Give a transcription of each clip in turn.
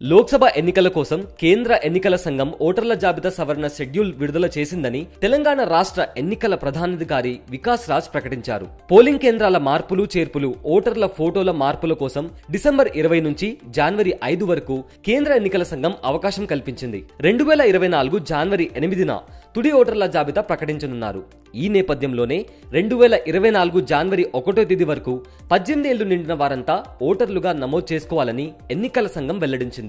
లోక్సభ ఎన్నికల కోసం కేంద్ర ఎన్నికల సంఘం ఓటర్ల జాబితా సవరణ షెడ్యూల్ విడుదల చేసిందని తెలంగాణ రాష్ట్ర ఎన్నికల ప్రధానాధికారి వికాస్ రాజ్ ప్రకటించారు. పోలింగ్ కేంద్రాల మార్పులు చేర్పులు, ఓటర్ల ఫోటోల మార్పుల కోసం డిసెంబర్ 20 నుంచి జనవరి 5 వరకు కేంద్ర ఎన్నికల సంఘం అవకాశం కల్పించింది. 2024 జనవరి 8న తుది ఓటర్ల జాబితా ప్రకటించనున్నారు. ఈ నేపథ్యంలోనే 2024 జనవరి 1వ తేదీ వరకు 18 ఏళ్లు నిండిన వారంతా ఓటర్లుగా నమోదు చేసుకోవాలని ఎన్నికల సంఘం వెల్లడించింది.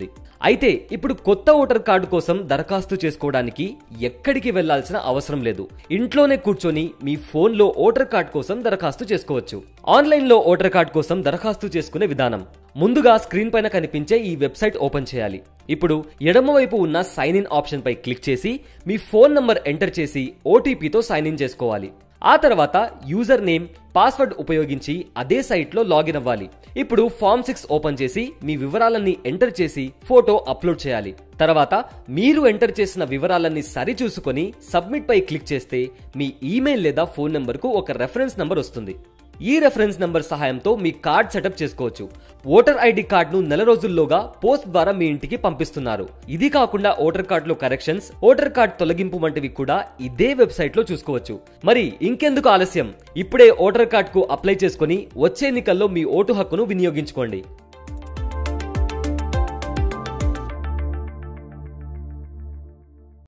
అయితే ఇప్పుడు కొత్త ఓటర్ కార్డు కోసం దరఖాస్తు చేసుకోవడానికి ఎక్కడికి వెళ్లాల్సిన అవసరం లేదు. ఇంట్లోనే కూర్చొని మీ ఫోన్లో ఓటర్ కార్డు కోసం దరఖాస్తు చేసుకోవచ్చు. ఆన్లైన్లో ఓటర్ కార్డు కోసం దరఖాస్తు చేసుకునే విధానం. ముందుగా స్క్రీన్ పైన కనిపించే ఈ వెబ్సైట్ ఓపెన్ చేయాలి. ఇప్పుడు ఎడమవైపు ఉన్న సైన్ ఇన్ ఆప్షన్ పై క్లిక్ చేసి మీ ఫోన్ నంబర్ ఎంటర్ చేసి ఓటీపీతో సైన్ ఇన్ చేసుకోవాలి. ఆ తర్వాత యూజర్ నేమ్, పాస్వర్డ్ ఉపయోగించి అదే సైట్ లో లాగిన్ అవ్వాలి. ఇప్పుడు ఫామ్ 6 ఓపెన్ చేసి మీ వివరాలన్నీ ఎంటర్ చేసి ఫోటో అప్లోడ్ చేయాలి. తర్వాత మీరు ఎంటర్ చేసిన వివరాలన్నీ సరిచూసుకొని సబ్మిట్ పై క్లిక్ చేస్తే మీ ఈమెయిల్ లేదా ఫోన్ నంబర్ కు ఒక రెఫరెన్స్ నంబర్ వస్తుంది. ఈ రెఫరెన్స్ నంబర్ సహాయంతో మీ కార్డ్ సెటప్ చేసుకోవచ్చు. ఓటర్ ఐడి కార్డును నెల రోజుల్లోగా పోస్ట్ ద్వారా మీ ఇంటికి పంపిస్తున్నారు. ఇది కాకుండా ఓటర్ కార్డులో కరెక్షన్స్, ఓటర్ కార్డు తొలగింపు వంటివి కూడా ఇదే వెబ్సైట్ లో చూసుకోవచ్చు. మరి ఇంకెందుకు ఆలస్యం? ఇప్పుడే ఓటర్ కార్డుకు అప్లై చేసుకుని వచ్చే ఎన్నికల్లో మీ ఓటు హక్కును వినియోగించుకోండి.